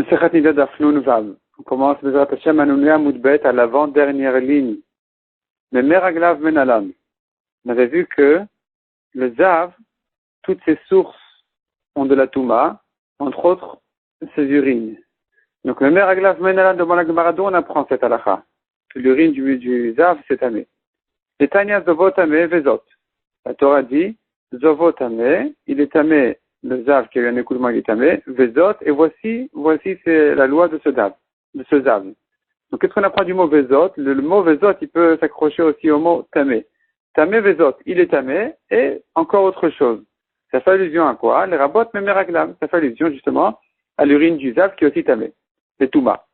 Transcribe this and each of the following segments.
Masechet Nida Daf Nun Vav. On commence Bezrat Hashem Anouné Amoudbet à l'avant-dernière ligne. Mais Meraglav Menalam. On avait vu que le Zav, toutes ses sources ont de la Touma, entre autres ses urines. Donc le Meraglav Menalam de Malagmarado, on apprend cette halakha. Que l'urine du Zav, c'est tamé. Et Tanya Zovot Tamé Vezot. La Torah dit, Zovot Tamé, il est tamé. Le Zav qui a eu un écoulement, il est tamé. Vezot, et voici c'est la loi de ce Zav. Donc, qu'est-ce qu'on apprend du mot Vezot? Le mot Vezot, il peut s'accrocher aussi au mot tamé. Tamé Vezot, il est tamé, et encore autre chose. Ça fait allusion à quoi? Les rabot memeraglam. Ça fait allusion, justement, à l'urine du Zav qui est aussi tamé. C'est Touma.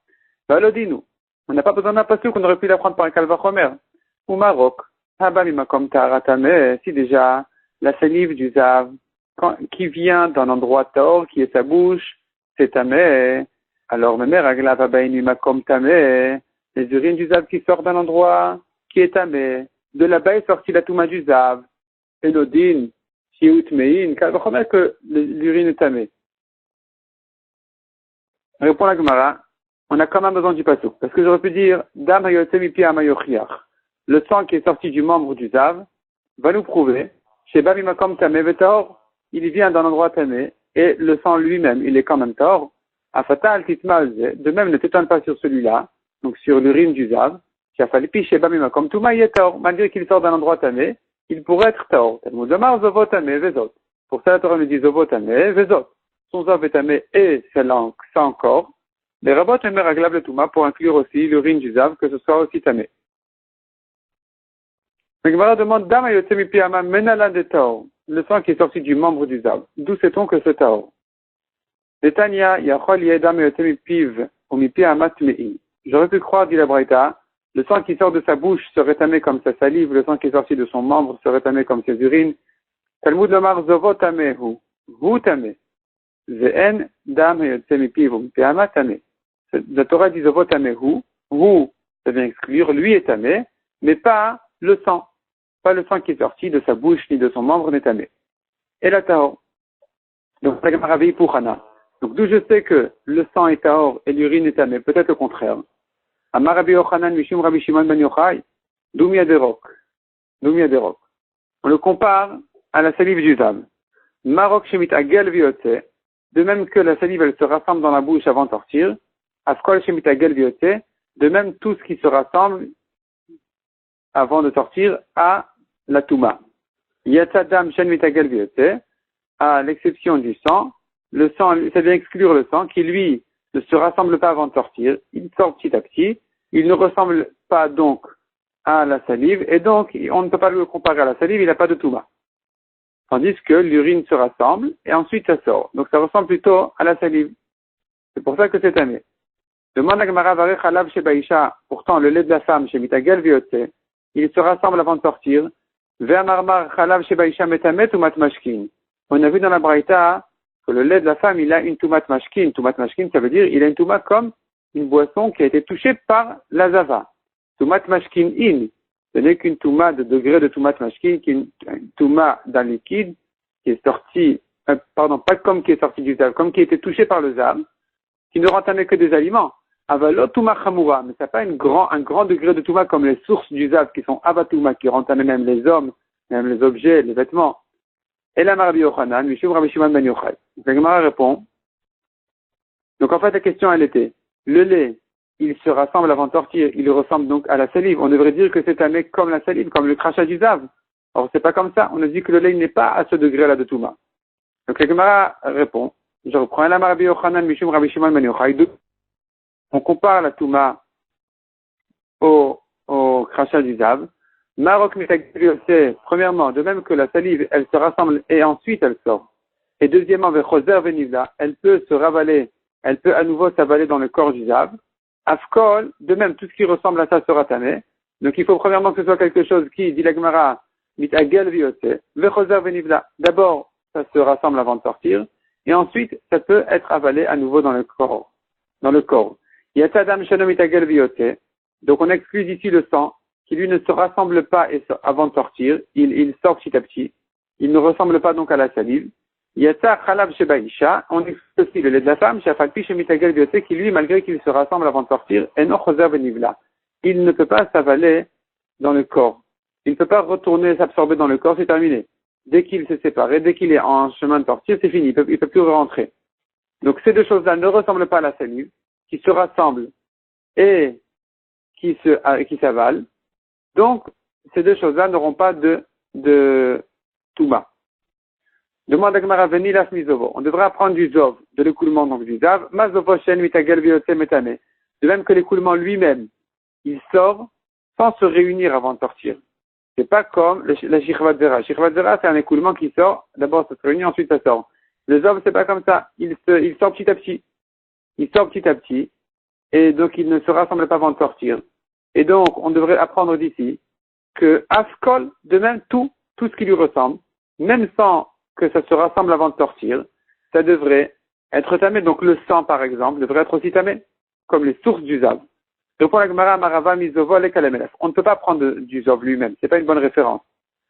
Alors, dis-nous. On n'a pas besoin d'un pasuk qu'on aurait pu l'apprendre par un kalvachomer. Ou Maroc. Habamimakom ta'ara tamé. Si déjà, la salive du Zav, qui vient d'un endroit tort, qui est sa bouche, c'est tamé. Alors, makom tamé, les urines du Zav qui sortent d'un endroit qui est tamé. De là-bas est sortie la touma du Zav. Elodin, Shiout Mein, que l'urine est tamé. Répond la Gemara, on a quand même besoin du pasuk. Parce que j'aurais pu dire, Dam hayotzemi pi amayochiach. Le sang qui est sorti du membre du Zav va nous prouver, Sheba mimakom tamé vetor, il vient d'un endroit tamé, et le sang lui-même, il est quand même tort. Afatal titma, de même ne t'étonne pas sur celui-là, donc sur l'urine du Zav, Shafalipi Sheba mimakom tuma yetor, malgré qu'il sort d'un endroit tamé, il pourrait être tort. Talmud Omar zovot tamé vezot. Pour ça, la Torah nous dit zovot tamé vezot. Son Zav est tamé et ça encore. Les rabbins aimèrent aglav le tuma pour inclure aussi l'urine du Zav, que ce soit aussi tamé. La Gemara demande Dama yotzemi pi ama menala de taor. Le sang qui est sorti du membre du Zav. D'où sait-on que c'est taor? Netanya yachol yedam yotzemi piv ou mi pi ama tmei. J'aurais pu croire, dit la Braïta, le sang qui sort de sa bouche serait tamé comme sa salive, le sang qui est sorti de son membre serait tamé comme ses urines. Talmud lomar zovo tamé hu tamé. Ze'en dam yotzemi piv ou mi pi ama tamé. La Torah dit zovo tamé hu, ça vient exclure, lui est tamé, mais pas le sang. Pas le sang qui est sorti de sa bouche ni de son membre n'est tamé. Et la taor. Donc, la Gemara pour Hana. Donc, d'où je sais que le sang est taor et l'urine est tamé, peut-être le contraire. Amar Rabbi Yochanan Mishum Rabbi Shimon ben Yochai, Doumia derok. On le compare à la salive du Zav. Marok Shemit Agel Viotse, de même que la salive, elle se rassemble dans la bouche avant de sortir. Afkol Shemit Agel Viotse, de même tout ce qui se rassemble avant de sortir à la Touma. Yatzadam Shen Mitagel Viotse, à l'exception du sang, le sang, ça vient exclure le sang qui, lui, ne se rassemble pas avant de sortir, il sort petit à petit, il ne ressemble pas donc à la salive, et donc on ne peut pas le comparer à la salive, il n'a pas de Touma. Tandis que l'urine se rassemble, et ensuite ça sort. Donc ça ressemble plutôt à la salive. C'est pour ça que c'est tamé. Demande à Gemara Varech Halav Shebaisha, pourtant le lait de la femme, chez Mitagel Viotse, il se rassemble avant de sortir. Ve'amarmar Chalav Shebaisha Metamet ou Matmashkin. On a vu dans la Braïta que le lait de la femme, il a une Tumat Mashkin. Tumat Mashkin, ça veut dire il a une Touma comme une boisson qui a été touchée par la Zava. Tumat Mashkin in. Ce n'est qu'une Touma de degré de Tumat Mashkin, qui est une Touma d'un liquide qui est sorti, pas comme qui est sorti du Zav, comme qui a été touché par le Zav, qui ne rentamait que des aliments. Avalot Touma Chamura, mais ça n'a pas un grand degré de Touma comme les sources du Zav qui sont Avatouma, qui rentamaient même les hommes, même les objets, les vêtements. Et la Rabbi Yochanan, Mishum Rabbi Shimon ben Yochai. La Gemara répond. Donc en fait la question elle était, le lait, il se rassemble avant de sortir, il ressemble donc à la salive. On devrait dire que c'est tamé comme la salive, comme le crachat du Zav. Or c'est pas comme ça, on a dit que le lait n'est pas à ce degré-là de Touma. Donc la Gemara répond, je reprends la Rabbi Yochanan, Mishum Rabbi Shimon ben Yochai. On compare la Touma au crachat du Zav. Marok Mitagel, c'est premièrement, de même que la salive, elle se rassemble et ensuite elle sort. Et deuxièmement, Vechoser Venivla, elle peut se ravaler, elle peut à nouveau s'avaler dans le corps du Zav. Afkol, de même, tout ce qui ressemble à ça sera tamé. Donc il faut premièrement que ce soit quelque chose qui, dit la Gemara, Mitagel Viotse, Vechoser Venivla. D'abord, ça se rassemble avant de sortir, et ensuite, ça peut être avalé à nouveau dans le corps. Yatzadam Shanom Mitagel Viotse. Donc on exclut ici le sang, qui lui ne se rassemble pas avant de sortir, il sort petit à petit, il ne ressemble pas donc à la salive, Yatsa Chalab Shebaisha, on explique aussi le lait de la femme, Shafalpi Shemitagel Biote, qui lui, malgré qu'il se rassemble avant de sortir, Eno Choser Benivla. Il ne peut pas s'avaler dans le corps. Il ne peut pas retourner s'absorber dans le corps, c'est terminé. Dès qu'il s'est séparé, dès qu'il est en chemin de sortir, c'est fini, il peut plus rentrer. Donc ces deux choses-là ne ressemblent pas à la salive, qui se rassemblent et qui s'avalent. Donc, ces deux choses-là n'auront pas de Touma. Demande à Gemara Veni las mizovo. On devrait apprendre du zov, de l'écoulement donc du zav. Mazovo shen mitagel viote metane. De même que l'écoulement lui-même, il sort sans se réunir avant de sortir. C'est pas comme la shichvat zera. Shichvat zera, c'est un écoulement qui sort. D'abord, ça se réunit, ensuite ça sort. Le zov, c'est pas comme ça. Il sort petit à petit. Il sort petit à petit. Et donc, il ne se rassemble pas avant de sortir. Et donc, on devrait apprendre d'ici que Askol, de même tout ce qui lui ressemble, même sans que ça se rassemble avant de sortir, ça devrait être tamé. Donc le sang, par exemple, devrait être aussi tamé, comme les sources du zav. Répond la Gemara, Marava, Mizovo, Lekalemelef. On ne peut pas prendre du zav lui-même, c'est pas une bonne référence.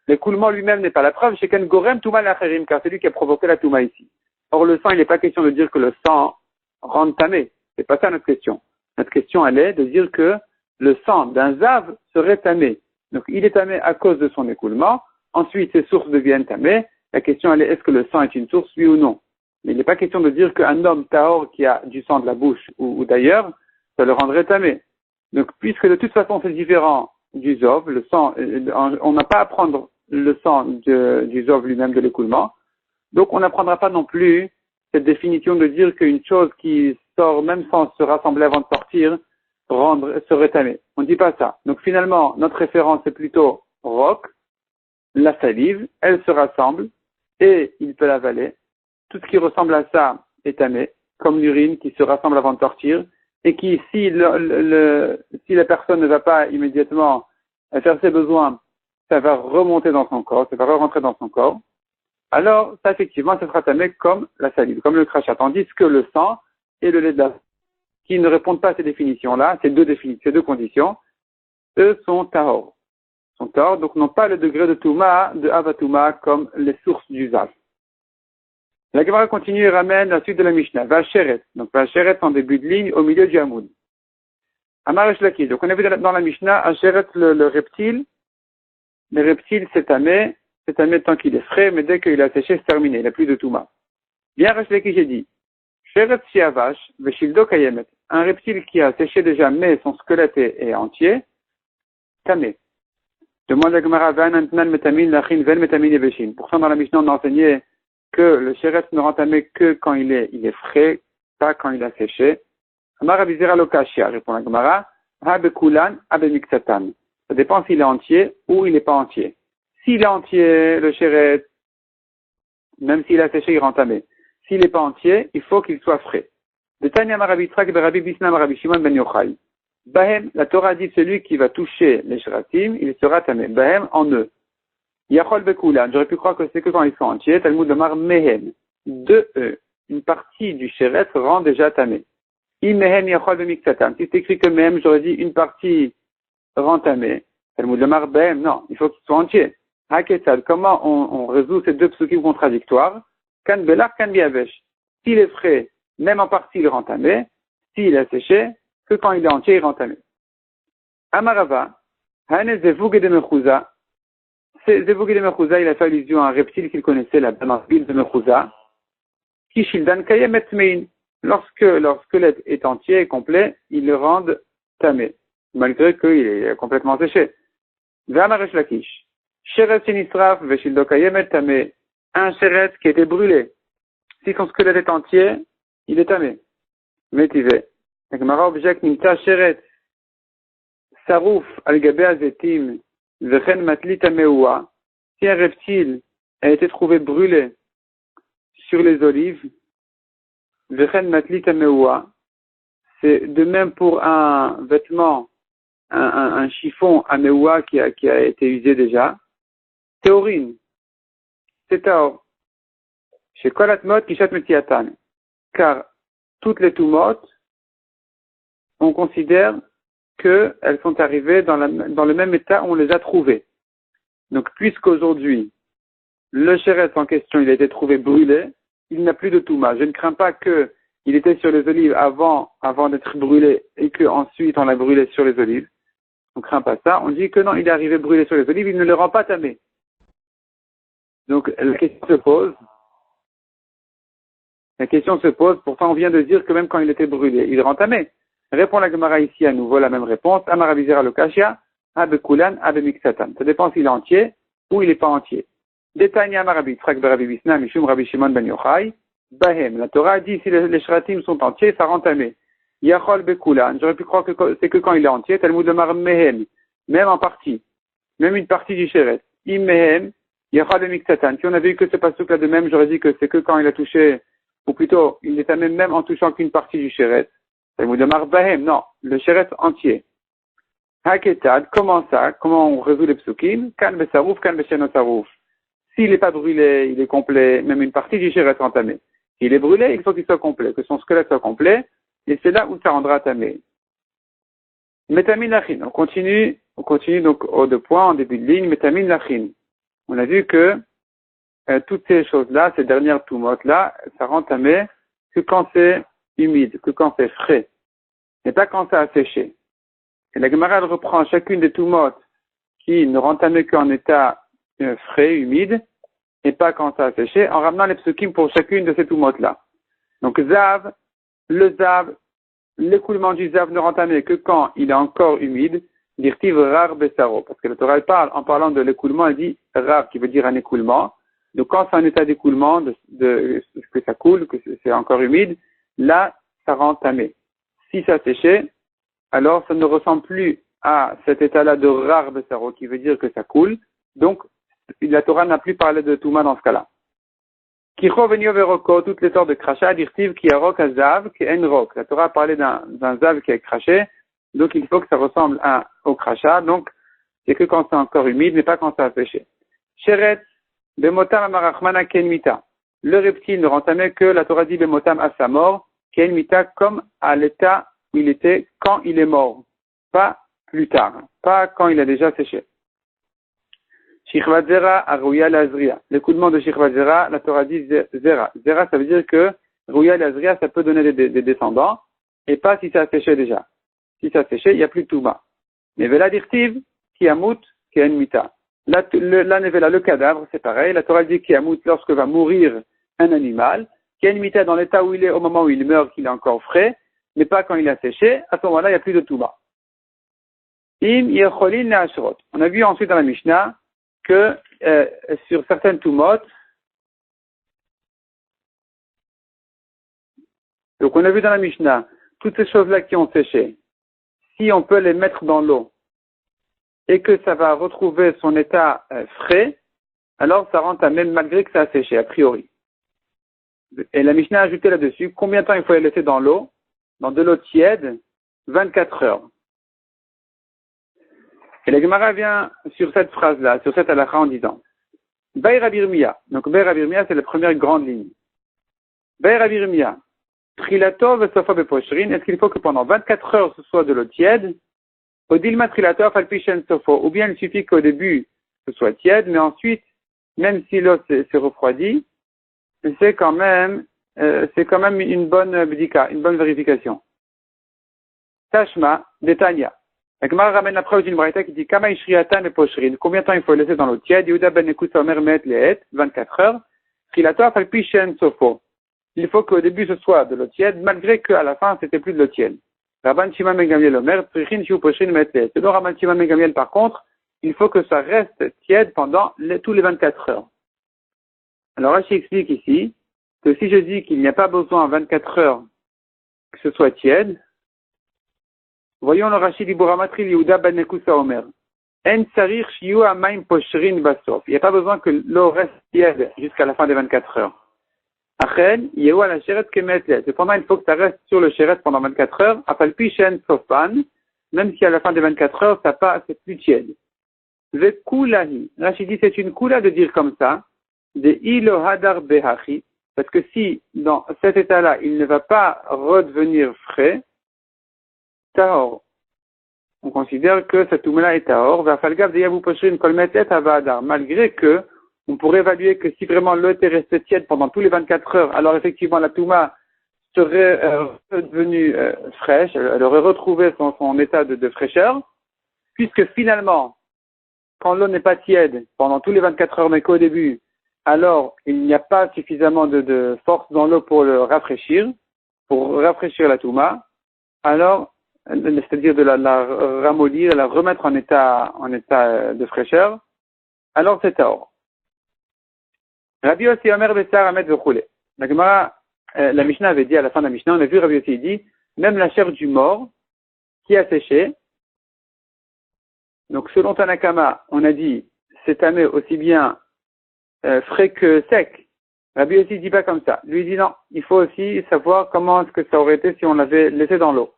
L'écoulement lui-même n'est pas la preuve, chez Ken Gorem Touma Lacherim, car c'est lui qui a provoqué la Touma ici. Or le sang, il n'est pas question de dire que le sang rend tamé. C'est pas ça notre question. Notre question, elle est de dire que le sang d'un zav serait tamé. Donc il est tamé à cause de son écoulement, ensuite ses sources deviennent tamées. La question, elle est, est-ce que le sang est une source, oui ou non? Mais il n'est pas question de dire qu'un homme tahor qui a du sang de la bouche ou d'ailleurs, ça le rendrait tamé. Donc, puisque de toute façon c'est différent du zov, le sang, on n'a pas à prendre le sang du zov lui-même de l'écoulement, donc on n'apprendra pas non plus cette définition de dire qu'une chose qui sort même sans se rassembler avant de sortir, serait tamé. On ne dit pas ça. Donc finalement, notre référence est plutôt roc, la salive, elle se rassemble, et il peut l'avaler. Tout ce qui ressemble à ça est tamé, comme l'urine qui se rassemble avant de sortir, et qui, si la personne ne va pas immédiatement faire ses besoins, ça va remonter dans son corps, ça va re-rentrer dans son corps. Alors, ça effectivement, ça sera tamé comme la salive, comme le crachat. Tandis que le sang et le lait de la qui ne répondent pas à ces définitions-là, ces deux conditions, eux sont tahor. Donc n'ont pas le degré de Touma, de Avatouma, comme les sources du Zav. La Gemara continue et ramène la suite de la Mishnah. Vacheret. Donc Vacheret en début de ligne, au milieu du Hamoud. Amaresh Laki. Donc on a vu dans la Mishnah, Vacheret, le reptile. Le reptile, c'est tamé tant qu'il est frais, mais dès qu'il a séché, c'est terminé. Il n'a plus de Touma. Bien Resh Laki, j'ai dit. Sheret Shiavash, Veshildo Kayemet. Un reptile qui a séché déjà, mais son squelette est entier, tamé. Demande à Gemara, pourtant dans la Mishnah on a enseigné que le chéret ne rend tamé que quand il est frais, pas quand il a séché. Amara bizera lokashia, répond la Gemara, habekulan, habemiksatan. Ça dépend s'il est entier ou il n'est pas entier. S'il est entier, le chéret, même s'il a séché, il rend tamé. S'il n'est pas entier, il faut qu'il soit frais. De Tanya Marabitrak de Rabbi Bisna Rabbi Shimon ben Yochai. Bahem, la Torah dit celui qui va toucher les shratim, il sera tamé. Bahem en eux. Yachol bekulan, j'aurais pu croire que c'est que quand ils sont entiers. Talmud Amar mehem, de eux. Une partie du sheret rend déjà tamé. Mehem yachol bemiksatan. Si c'est écrit que mehem, j'aurais dit une partie rend tamé. Talmud Amar bahem, non, il faut qu'ils soient entiers. Haketzad, comment on résout ces deux psukim contradictoires? Kan belach, kan biavesh. S'il est frais, même en partie, il rend tamé. S'il est séché, que quand il est entier, il rend tamé. Amarava, Hane Zevug de Mechouza. Zevug de Mechouza, il a fait allusion à un reptile qu'il connaissait, la ville de Mechouza. Kishildan Kayem Etmein. Lorsque leur squelette est entier et complet, ils le rendent tamé, malgré qu'il est complètement séché. V'amaresh Lakish. Sheret Sinisraf, Veshildo Kayem et tamé. Un sheret qui était brûlé. Si son squelette est entier, il est tamé. Métivé. La Gemara objecte Nimta Sheret Sarouf al-Gabé Azetim Vechen Matlit Ameoua. Si un reptile a été trouvé brûlé sur les olives, Vechen Matlit Ameoua, c'est de même pour un vêtement, un chiffon Ameoua qui a été usé déjà. Théorine, c'est Taor. Chez Kolatmot Kishat Metiatan. Car toutes les Tumot, on considère qu'elles sont arrivées dans le même état où on les a trouvées. Donc, puisqu'aujourd'hui, le chéret en question, il a été trouvé brûlé, il n'a plus de Touma. Je ne crains pas qu'il était sur les olives avant d'être brûlé et qu'ensuite on l'a brûlé sur les olives. On ne craint pas ça. On dit que non, il est arrivé brûlé sur les olives, il ne le rend pas tamé. Donc la question se pose, pourtant on vient de dire que même quand il était brûlé, il rend tamé. Répond la Gemara ici à nouveau la même réponse. Amarabizera le kashia, abekulan, abemiksatan. Ça dépend s'il est entier ou il n'est pas entier. Détail Amarabi, Trak Berabi Bisna, Mishum Rabbi Shimon Ben Yochai, Bahem. La Torah dit si les shratim sont entiers, ça rend tamé. Yachol bekulan. J'aurais pu croire que c'est que quand il est entier, Talmud Lemar Mehem. Même en partie. Même une partie du Sheret. Im Mehem, Yachol bemiksatan. Si on avait eu que ce pasuk-là de même, j'aurais dit que c'est que quand il a touché, ou plutôt, il est tamé même en touchant qu'une partie du Sheret. Talmud Lemar Bahem. Non, le Sheret entier. Haketad, comment ça? Comment on résout les psukim? Kan besarouf, kan beshenosarouf. S'il n'est pas brûlé, il est complet, même une partie du sheret entamé. S'il est brûlé, il faut qu'il soit complet, que son squelette soit complet, et c'est là où ça rendra tamé. Métamine lachin. On continue donc aux deux points, en début de ligne, métamine lachin. On a vu que toutes ces choses-là, ces dernières toumotes-là, ça rend tamé que quand c'est humide, que quand c'est frais, et pas quand ça a séché. Et la Gemara reprend chacune des toumotes qui ne rend tamé qu'en état frais, humide, et pas quand ça a séché, en ramenant les psukim pour chacune de ces toumotes-là. Donc, zav, l'écoulement du zav ne rend tamé que quand il est encore humide, dirtiv rar besaro, parce que le Torah parle, en parlant de l'écoulement, elle dit rar, qui veut dire un écoulement. Donc, quand c'est un état d'écoulement, que ça coule, que c'est encore humide, là, ça rend tamé. Si ça a séché, alors ça ne ressemble plus à cet état-là de rar besaro, qui veut dire que ça coule. Donc, la Torah n'a plus parlé de Touma dans ce cas-là. Kicho venio veroko, toutes les sortes de crachats, dirtiv ki arok azav, ki en rok. La Torah a parlé d'un zav qui est craché, donc il faut que ça ressemble au crachat, donc c'est que quand c'est encore humide, mais pas quand ça a séché. Sheret, bemotam amarachmana kenmita. Le reptile ne rend jamais que la Torah dit bemotam à sa mort, kenmita comme à l'état où il était quand il est mort. Pas plus tard, pas quand il a déjà séché. Shichvat Zera a Rouya Lazria. L'écoulement de Shichvat Zera, la Torah dit Zera. Zera, ça veut dire que Rouya Lazria, ça peut donner des descendants, et pas si ça a séché déjà. Si ça a séché, il n'y a plus de Touma. Mais Vela Dirtiv, Kiamut, Kienmita. La Nevela, le cadavre, c'est pareil. La Torah dit Kiamut lorsque va mourir un animal. Kienmita dans l'état où il est au moment où il meurt, qu'il est encore frais, mais pas quand il a séché. À ce moment-là, il n'y a plus de Touma. Im Yecholin Neashrot. On a vu ensuite dans la Mishnah que sur certaines toumotes, donc on a vu dans la Mishnah, toutes ces choses-là qui ont séché, si on peut les mettre dans l'eau et que ça va retrouver son état frais, alors ça rend tamé malgré que ça a séché, a priori. Et la Mishnah a ajouté là-dessus, combien de temps il faut les laisser dans l'eau, dans de l'eau tiède, 24 heures. Et la Gemara vient sur cette phrase-là, sur cette halakha en disant Baï Rabbi Yirmiyah. Donc Baï Rabbi Yirmiyah, c'est la première grande ligne. Baï Rabbi Yirmiyah. Trilato vesofa beposhrin. Est-ce qu'il faut que pendant 24 heures ce soit de l'eau tiède? Odilma trilato falpishen sofo. Ou bien il suffit qu'au début ce soit tiède, mais ensuite, même si l'eau s'est refroidie, c'est quand même une bonne bdika, une bonne vérification. Tashma, Detanya. La Gemara ramène la preuve d'une braïta qui dit Kama ishriatan et poshrin. Combien de temps il faut laisser dans l'eau tiède? Yehuda ben Ekutsa Omer met lehet, 24 heures. Trilato falpishen sofo. Il faut qu'au début ce soit de l'eau tiède, malgré qu'à la fin c'était plus de l'eau tiède. Rabban Shimon ben Gamliel Omer, Trichin Shiu Poshrin met lehet. Selon Rabban Shimon ben Gamliel par contre, il faut que ça reste tiède pendant tous les 24 heures. Alors Rashi explique ici que si je dis qu'il n'y a pas besoin en 24 heures que ce soit tiède, voyons le Rashi d'Iburamatri Yehuda ben Ekutsa Omer. En tsarir shiu amaim poshrin basof. Il n'y a pas besoin que l'eau reste tiède jusqu'à la fin des 24 heures. Achen, yehu ala sheret kemetlet. Cependant, il faut que ça reste sur le sheret pendant 24 heures. Apalpi shen sofan. Même si à la fin des 24 heures, ça passe, c'est plus tiède. Vekulahi. Rashi dit, c'est une kula de dire comme ça. De ilo hadar behachi. Parce que si, dans cet état-là, il ne va pas redevenir frais, tahor. On considère que cette touma est tahor, malgré que on pourrait évaluer que si vraiment l'eau était restée tiède pendant tous les 24 heures, alors effectivement la touma serait devenue fraîche, elle aurait retrouvé son état de fraîcheur, puisque finalement, quand l'eau n'est pas tiède pendant tous les 24 heures, mais qu'au début, alors il n'y a pas suffisamment de force dans l'eau pour le rafraîchir, pour rafraîchir la touma, alors, c'est-à-dire de la ramollir, de la remettre en état de fraîcheur, alors c'est tahor. Rabbi Yossi Omer Bessar Ahmed Vechoule. La Gemara, la Mishnah avait dit à la fin de la Mishnah, on a vu Rabbi Yossi dit, même la chair du mort qui a séché, donc selon Tanakama, on a dit, c'est tamé aussi bien frais que sec. Rabbi Yossi dit pas comme ça. Lui dit non, il faut aussi savoir comment est-ce que ça aurait été si on l'avait laissé dans l'eau.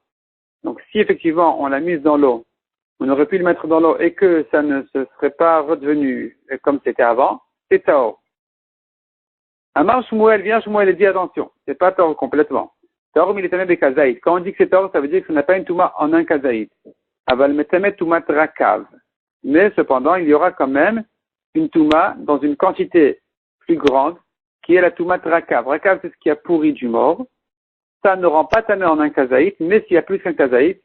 Donc si effectivement on l'a mise dans l'eau, on aurait pu le mettre dans l'eau et que ça ne se serait pas redevenu comme c'était avant, c'est tahor. Amar Shmuel vient, Shmuel dit attention, c'est pas tahor complètement. Tahor militané des kazaït. Quand on dit que c'est tahor, ça veut dire que ça n'a pas une touma en un kazaït. Aval metamet toumat rakav. Mais cependant, il y aura quand même une touma dans une quantité plus grande, qui est la toumat rakav. Rakav, c'est ce qui a pourri du mort. Ça ne rend pas tamé en un kazaït, mais s'il y a plus qu'un kazaït,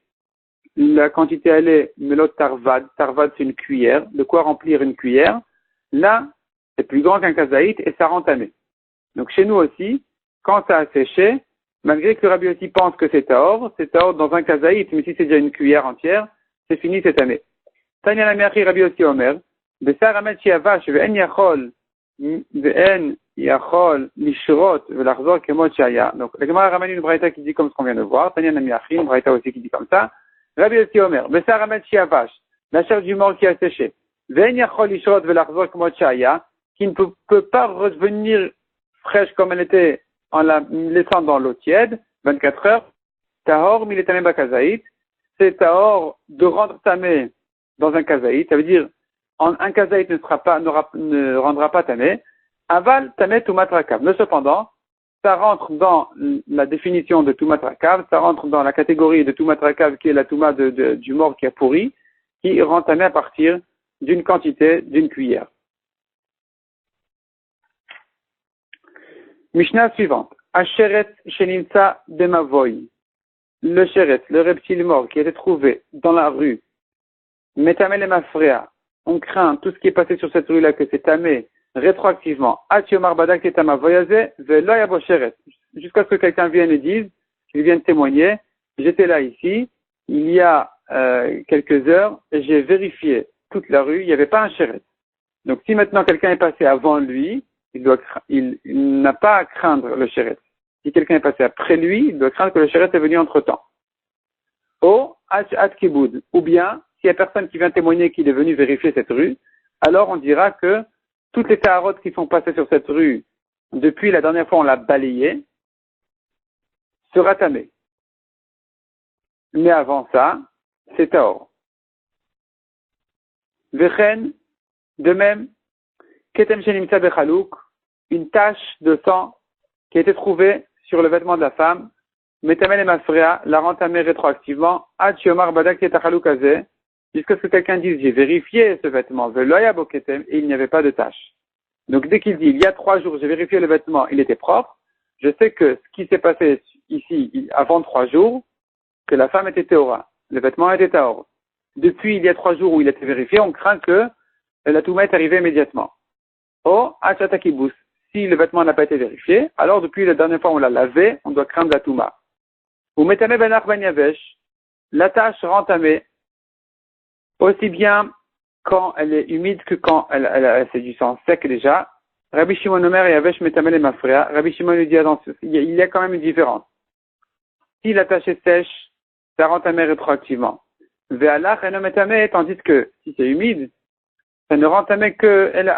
la quantité elle est melot tarvad. Tarvad, c'est une cuillère. De quoi remplir une cuillère? Là, c'est plus grand qu'un kazaït et ça rend tamé. Donc chez nous aussi, quand ça a séché, malgré que Rabbi aussi pense que c'est tahor dans un kazaït, mais si c'est déjà une cuillère entière, c'est fini cette année. Tanya la miachi Rabbi aussi Omer, Bessar Amet Shiavash, Ve'en Yachol, Ve'en Yachol, Lishrot, Ve'lachzor Kemot Shaya. Donc la Gemara ramène une braïta qui dit comme ce qu'on vient de voir, Tanya la miachi, une braïta aussi qui dit comme ça. Rabbi aussi Omer, Bessar Amet Shiavash, la chair du mort qui a séché, Ve'en Yachol, Lishrot, Ve'lachzor Kemot Shaya, qui ne peut pas revenir fraîche comme elle était en la laissant dans l'eau tiède, 24 heures, tahor militané bakazaït, c'est tahor de rendre tamé dans un kazaït, ça veut dire un kazaït ne rendra pas tamé, aval tamé tumat rakav. Mais cependant, ça rentre dans la définition de tumat rakav, ça rentre dans la catégorie de tumat rakav qui est la touma du mort qui a pourri, qui rend tamé à partir d'une quantité d'une cuillère. Mishnah suivante. Asheret Shenimtsa Bemavoy. Le Sheret, le reptile mort qui a été trouvé dans la rue. Metamel et Mafrea. On craint tout ce qui est passé sur cette rue-là que c'est tamé rétroactivement. Atiomar Badak et Tamavoyaze, Veloyabo Sheret. Jusqu'à ce que quelqu'un vienne et dise, qu'il vienne témoigner, j'étais là ici, il y a quelques heures, et j'ai vérifié toute la rue, il n'y avait pas un Sheret. Donc si maintenant quelqu'un est passé avant lui, il n'a pas à craindre le Sheret. Si quelqu'un est passé après lui, il doit craindre que le Sheret est venu entre temps. Ou bien, s'il y a personne qui vient témoigner qu'il est venu vérifier cette rue, alors on dira que toutes les taharotes qui sont passées sur cette rue, depuis la dernière fois on l'a balayée, sera tamé. Mais avant ça, c'est tahor. Vechen, de même, Ketem Shenimtsa Bechalouk, une tache de sang qui a été trouvée sur le vêtement de la femme, Metamel et Mafrea, la rend tamée rétroactivement, Ad Shiomar Badak Yetachaloukazé, jusqu'à ce que quelqu'un dise, j'ai vérifié ce vêtement, Veloya Boketem, et il n'y avait pas de tache. Donc dès qu'il dit, il y a 3 jours, j'ai vérifié le vêtement, il était propre, je sais que ce qui s'est passé ici, avant 3 jours, que la femme était Théora, le vêtement était Tahor. Depuis il y a 3 jours où il a été vérifié, on craint que la Touma est arrivée immédiatement. Achatakibus. Si le vêtement n'a pas été vérifié, alors depuis la dernière fois où on l'a lavé, on doit craindre la Touma. Ou Metame Benach Ben Yavesh, la tâche rend tamée, aussi bien quand elle est humide que quand c'est du sang sec déjà. Rabbi Shimon Omer et Yavesh Metame les Mafrea. Rabbi Shimon lui dit attention, il y a quand même une différence. Si la tâche est sèche, ça rend tamée rétroactivement. Ve'alach eno metame, tandis que si c'est humide, ça ne rend tamé que el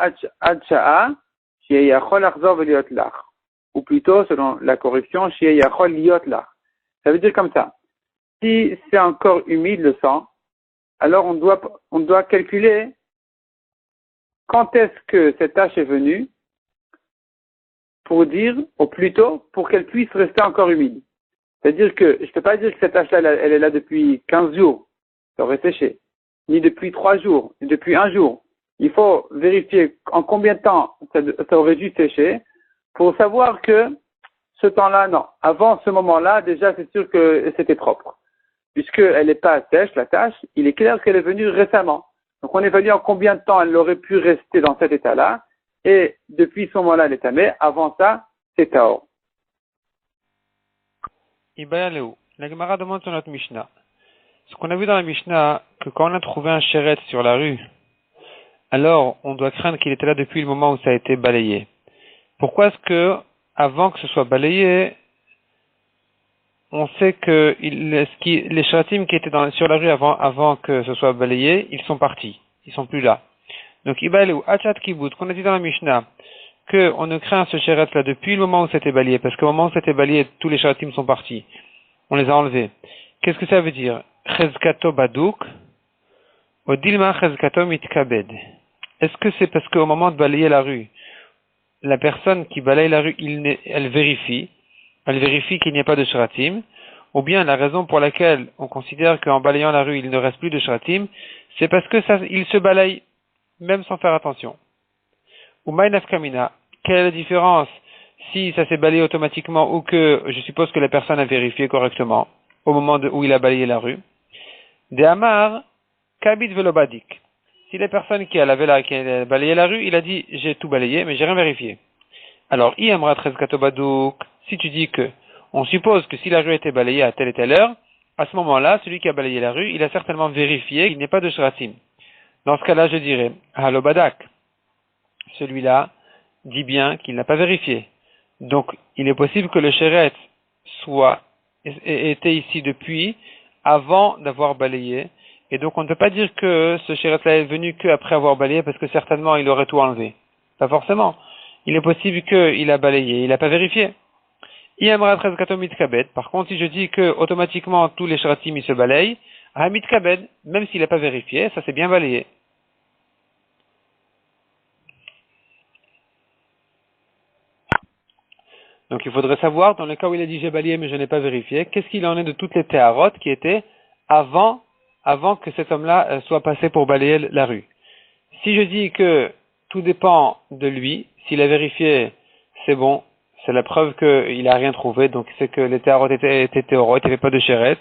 adcha'a, shi'e yachol achzor v'liot lach. Ou plutôt, selon la correction, shi'e yachol liot lach. Ça veut dire comme ça. Si c'est encore humide le sang, alors on doit calculer quand est-ce que cette tache est venue pour dire, ou plutôt, pour qu'elle puisse rester encore humide. C'est-à-dire que, je ne peux pas dire que cette tache-là, elle est là depuis 15 jours, ça aurait séché. Ni depuis 3 jours, ni depuis 1 jour. il faut vérifier en combien de temps ça aurait dû sécher pour savoir que ce temps-là, non. Avant ce moment-là, déjà, c'est sûr que c'était propre. Puisqu'elle n'est pas sèche, la tâche, il est clair qu'elle est venue récemment. Donc, on évalue en combien de temps elle aurait pu rester dans cet état-là. Et depuis ce moment-là, elle est tamée. Avant ça, c'est taor. Ibaya Léo. La Gemara demande sur notre Mishnah. Ce qu'on a vu dans la Mishnah, que quand on a trouvé un chéret sur la rue, alors on doit craindre qu'il était là depuis le moment où ça a été balayé. Pourquoi est-ce que, avant que ce soit balayé, on sait que les shratim qui étaient sur la rue avant que ce soit balayé, ils sont partis. Ils sont plus là. Donc, Ibaya Léo, Achat Kibout, qu'on a dit dans la Mishnah, qu'on ne craint ce chéret là depuis le moment où c'était balayé, parce qu'au moment où c'était balayé, tous les shratim sont partis. On les a enlevés. Qu'est-ce que ça veut dire? Chezkato badouk, odilma chezkato mitkabed. Est-ce que c'est parce qu'au moment de balayer la rue, la personne qui balaye la rue, elle vérifie qu'il n'y a pas de shratim, ou bien la raison pour laquelle on considère qu'en balayant la rue, il ne reste plus de shratim, c'est parce que il se balaye, même sans faire attention. Ou maïnaf kamina, quelle est la différence si ça s'est balayé automatiquement ou que je suppose que la personne a vérifié correctement au moment où il a balayé la rue? De Amar, kabit velobadik. Si la personne qui a balayé la rue, il a dit j'ai tout balayé mais j'ai rien vérifié. Alors, iamra trezkato badouk, si tu dis que on suppose que si la rue a été balayée à telle et telle heure, à ce moment-là, celui qui a balayé la rue, il a certainement vérifié qu'il n'y a pas de shratim. Dans ce cas-là, je dirais halobadak. Celui-là dit bien qu'il n'a pas vérifié. Donc, il est possible que le chéret était ici depuis avant d'avoir balayé. Et donc, on ne peut pas dire que ce chéret-là est venu qu'après avoir balayé parce que certainement il aurait tout enlevé. Pas forcément. Il est possible qu'il a balayé, il n'a pas vérifié. Par contre, si je dis que automatiquement tous les shratim ils se balayent, même s'il n'a pas vérifié, ça s'est bien balayé. Donc il faudrait savoir, dans le cas où il a dit j'ai balayé mais je n'ai pas vérifié, qu'est-ce qu'il en est de toutes les théarotes qui étaient avant que cet homme-là soit passé pour balayer la rue. Si je dis que tout dépend de lui, s'il a vérifié, c'est bon, c'est la preuve qu'il n'a rien trouvé, donc c'est que les théarotes étaient théorotes, il n'y avait pas de chéret.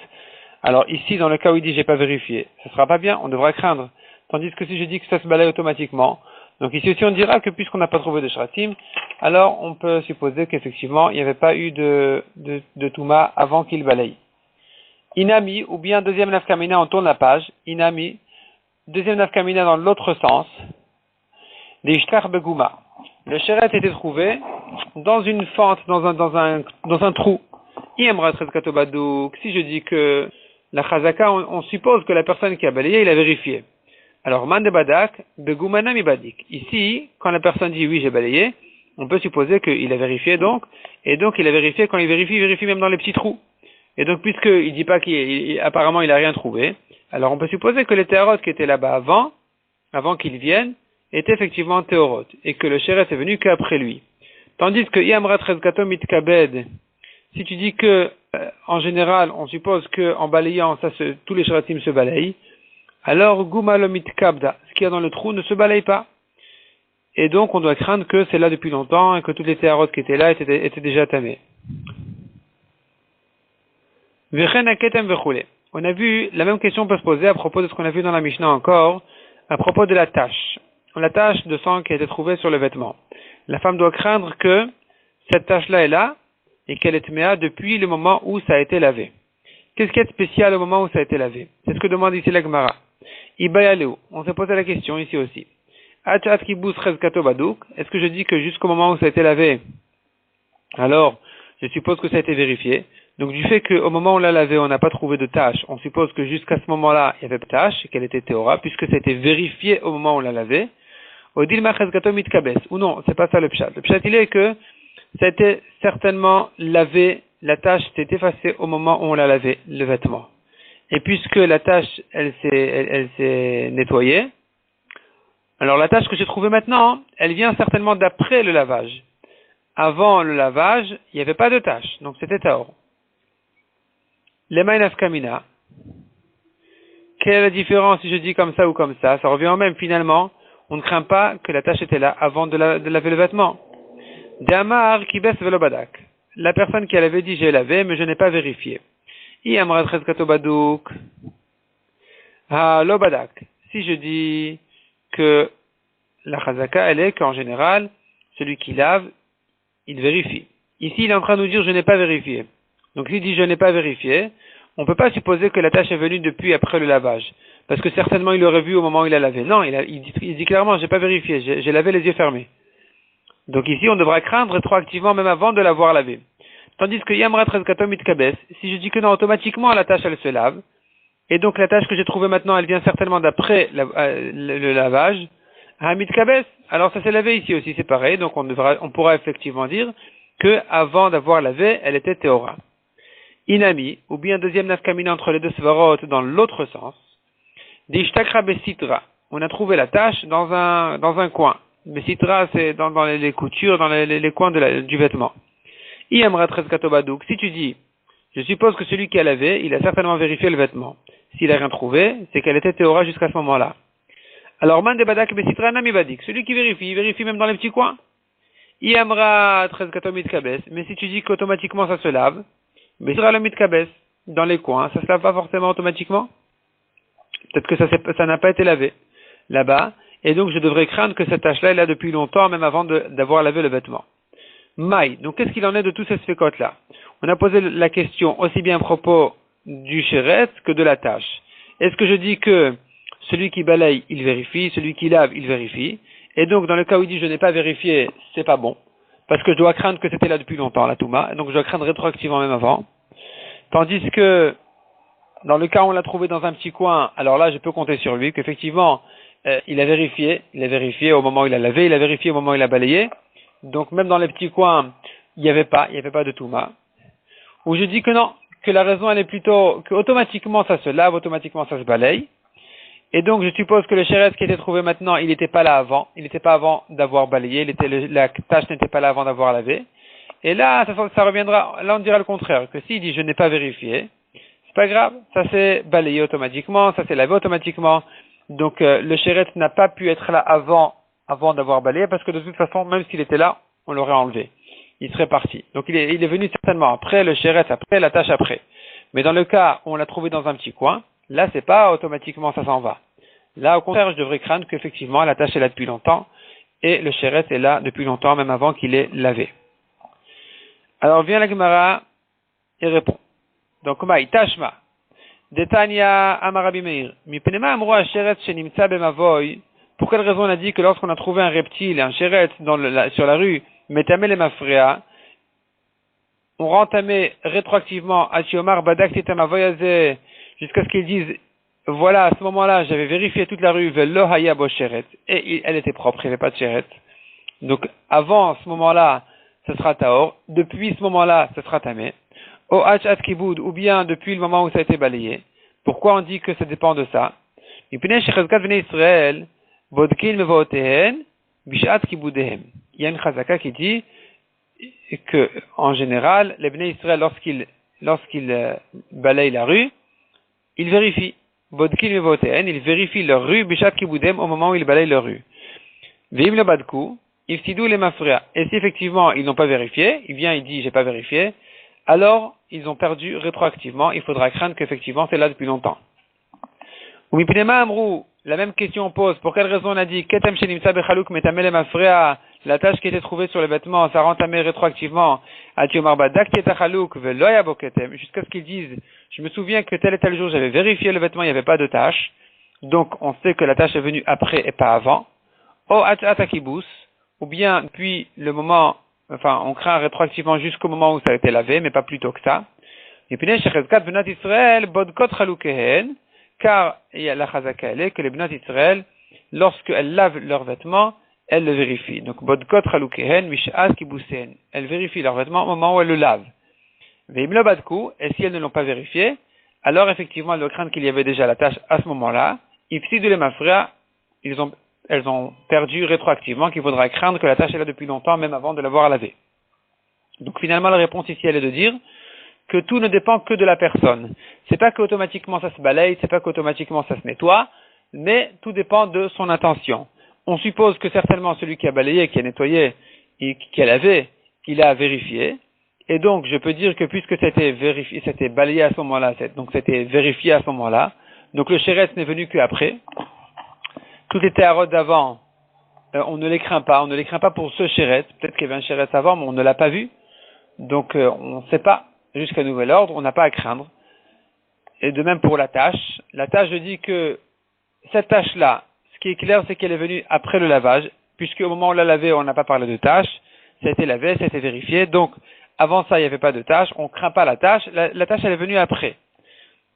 Alors ici, dans le cas où il dit j'ai pas vérifié, ce sera pas bien, on devra craindre. Tandis que si je dis que ça se balaye automatiquement, donc ici aussi on dira que puisqu'on n'a pas trouvé de shratim, alors on peut supposer qu'effectivement il n'y avait pas eu de touma avant qu'il balaye. Inami, ou bien deuxième nafkamina, on tourne la page, inami, deuxième nafkamina dans l'autre sens, des ishtar begouma. Le chéret était trouvé dans une fente, dans un trou. Si je dis que la chazaka, on suppose que la personne qui a balayé, il a vérifié. Alors, man de badak, begoumana mi badik. Ici, quand la personne dit oui, j'ai balayé, on peut supposer qu'il a vérifié donc, et donc il a vérifié, quand il vérifie même dans les petits trous. Et donc, puisqu'il dit pas apparemment il a rien trouvé, alors on peut supposer que les théorotes qui étaient là-bas avant qu'ils viennent, étaient effectivement théorotes, et que le chéret est venu qu'après lui. Tandis que Yamra Trezkato Mitkabed, si tu dis que, en général, on suppose que en balayant, tous les shratim se balayent, alors Gumalo Mitkabda, ce qu'il y a dans le trou ne se balaye pas. Et donc, on doit craindre que c'est là depuis longtemps et que toutes les théorotes qui étaient là étaient déjà tamées. On a vu, la même question peut se poser à propos de ce qu'on a vu dans la Mishnah encore, à propos de la tache de sang qui a été trouvée sur le vêtement. La femme doit craindre que cette tache-là est là et qu'elle est tméa depuis le moment où ça a été lavé. Qu'est-ce qui est spécial au moment où ça a été lavé? C'est ce que demande ici la Gemara. Ibayaleu, on s'est posé la question ici aussi. Est-ce que je dis que jusqu'au moment où ça a été lavé, alors je suppose que ça a été vérifié. Donc du fait qu'au moment où on l'a lavé, on n'a pas trouvé de tache, on suppose que jusqu'à ce moment-là, il y avait tache, qu'elle était théora, puisque ça a été vérifié au moment où on l'a lavé. Ou non, c'est pas ça le pshat. Le pshat, il est que ça a été certainement lavé, la tache s'est effacée au moment où on l'a lavé, le vêtement. Et puisque la tache, elle s'est nettoyée, alors la tache que j'ai trouvée maintenant, elle vient certainement d'après le lavage. Avant le lavage, il n'y avait pas de tache, donc c'était taor. Lema nafkamina. Quelle est la différence si je dis comme ça ou comme ça? Ça revient au même finalement. on ne craint pas que la tâche était là avant de laver le vêtement. D'Amar qui baisse velobadak. La personne qui l'avait dit j'ai lavé, mais je n'ai pas vérifié. Iamrat Chezkato Badouk. Ha lobadak. Si je dis que la chazaka, elle est qu'en général, celui qui lave, il vérifie. Ici, il est en train de nous dire je n'ai pas vérifié. Donc s'il dit je n'ai pas vérifié, on ne peut pas supposer que la tâche est venue depuis après le lavage. Parce que certainement il l'aurait vu au moment où il a lavé. Non, il dit clairement j'ai pas vérifié, j'ai lavé les yeux fermés. Donc ici, on devra craindre rétroactivement même avant de l'avoir lavé. Tandis que Yamrat Rezkatom Itkabes, si je dis que non, automatiquement la tâche elle se lave, et donc la tâche que j'ai trouvée maintenant, elle vient certainement d'après le lavage, Hamid Kabes, alors ça s'est lavé ici aussi, c'est pareil, donc on pourra effectivement dire que avant d'avoir lavé, elle était Théora. Inami, ou bien deuxième nafkamina entre les deux svarot dans l'autre sens, Dishtakra Besitra, on a trouvé la tâche dans un coin. Besitra, c'est dans les coutures, dans les coins du vêtement. Iamrat Rezkato Badouk, si tu dis, je suppose que celui qui a lavé, il a certainement vérifié le vêtement. S'il n'a rien trouvé, c'est qu'elle était Théora jusqu'à ce moment-là. Alors, man de badak besitra nami badik. Celui qui vérifie, il vérifie même dans les petits coins. Iamra trezkato mitkabes. Mais si tu dis qu'automatiquement ça se lave, besitra le mitkabes. Dans les coins, ça se lave pas forcément automatiquement. Peut-être que ça n'a pas été lavé là-bas. Et donc, je devrais craindre que cette tâche-là est là depuis longtemps, même avant d'avoir lavé le vêtement. Maï. Donc, qu'est-ce qu'il en est de tous ces sphécotes-là? On a posé la question aussi bien à propos du chéret que de la tâche. Est-ce que je dis que celui qui balaye, il vérifie, celui qui lave, il vérifie, et donc dans le cas où il dit je n'ai pas vérifié, c'est pas bon, parce que je dois craindre que c'était là depuis longtemps, la Touma, et donc je dois craindre rétroactivement même avant. Tandis que dans le cas où on l'a trouvé dans un petit coin, alors là je peux compter sur lui, qu'effectivement il a vérifié au moment où il a lavé, il a vérifié au moment où il a balayé, donc même dans les petits coins, il n'y avait pas de Touma. Ou je dis que non, que la raison elle est plutôt que automatiquement ça se lave, automatiquement ça se balaye. Et donc, je suppose que le chéret qui était trouvé maintenant, il n'était pas là avant. Il n'était pas avant d'avoir balayé. La tâche n'était pas là avant d'avoir lavé. Et là, ça reviendra, là on dira le contraire. Que s'il dit je n'ai pas vérifié, c'est pas grave. Ça s'est balayé automatiquement, ça s'est lavé automatiquement. Donc, le chéret n'a pas pu être là avant d'avoir balayé parce que de toute façon, même s'il était là, on l'aurait enlevé. Il serait parti. Donc, il est venu certainement après le chéret, après la tâche après. Mais dans le cas où on l'a trouvé dans un petit coin, là, c'est pas automatiquement ça s'en va. Là, au contraire, je devrais craindre qu'effectivement, la tâche est là depuis longtemps et le chéret est là depuis longtemps, même avant qu'il ait lavé. Alors, vient la Gemara et répond. Donc, Maï, Tashma, Detania Amarabi Meir, Mipenema Amroa Sheret Shenimtsa Bemavoy. Pour quelle raison on a dit que lorsqu'on a trouvé un reptile, un chéret sur la rue, Metamel et Mafrea, on rentamait rétroactivement Achiomar Badak Titamavoyaze jusqu'à ce qu'ils disent voilà, à ce moment-là, j'avais vérifié toute la rue, Velo Haya Bosheret, et elle était propre, il n'y avait pas de chéret. Donc, avant ce moment-là, ce sera Taor. Depuis ce moment-là, ce sera Tamé. O Hachat Kiboud, ou bien depuis le moment où ça a été balayé. Pourquoi on dit que ça dépend de ça? Il y a une chazaka qui dit que, en général, les Bnei Israël, lorsqu'ils balayent la rue, ils vérifient. Ils vérifient leur rue, Bishat Kiboudem, au moment où ils balayent leur rue. Veim le badku, ifsidou les mafria. Et si effectivement ils n'ont pas vérifié, il vient, il dit j'ai pas vérifié, alors ils ont perdu rétroactivement, il faudra craindre qu'effectivement c'est là depuis longtemps. Ou mipnema amrou, la même question on pose, pour quelle raison on a dit ketem shenimtsa bechaluk metamel mafria, la tâche qui était trouvée sur le vêtement, ça rentamait rétroactivement, atiomar badak tetachaluk veloya boketem, jusqu'à ce qu'ils disent je me souviens que tel et tel jour, j'avais vérifié le vêtement, il n'y avait pas de tache. Donc, on sait que la tache est venue après et pas avant. O atakibus, ou bien depuis le moment, enfin, on craint rétroactivement jusqu'au moment où ça a été lavé, mais pas plus tôt que ça. Et puis, car il y a la chazaka, elle est que les Bnat Israël, lorsqu'elles lavent leurs vêtements, elles le vérifient. Donc, bodkot chalukehen, mish'as kibusen. Elles vérifient leurs vêtements au moment où elles le lavent. Et si elles ne l'ont pas vérifié, alors effectivement, elles doivent craindre qu'il y avait déjà la tâche à ce moment-là. Elles ont perdu rétroactivement, qu'il faudra craindre que la tâche est là depuis longtemps, même avant de l'avoir lavée. Donc finalement, la réponse ici, elle est de dire que tout ne dépend que de la personne. C'est pas qu'automatiquement ça se balaye, c'est pas qu'automatiquement ça se nettoie, mais tout dépend de son intention. on suppose que certainement celui qui a balayé, qui a nettoyé, et qui a lavé, il a vérifié. Et donc, je peux dire que puisque c'était vérifié, c'était balayé à ce moment-là, donc c'était vérifié à ce moment-là, donc le shéretz n'est venu qu'après. Toutes les théarotes d'avant, on ne les craint pas pour ce shéretz. Peut-être qu'il y avait un shéretz avant, mais on ne l'a pas vu. Donc, on ne sait pas, jusqu'à nouvel ordre, on n'a pas à craindre. Et de même pour la tâche. La tâche, je dis que cette tâche-là, ce qui est clair, c'est qu'elle est venue après le lavage, puisque au moment où on l'a lavé, on n'a pas parlé de tâche. Ça a été lavé, ça a été vérifié. Donc, avant ça, il n'y avait pas de tâche. On ne craint pas la tâche. La tâche, elle est venue après.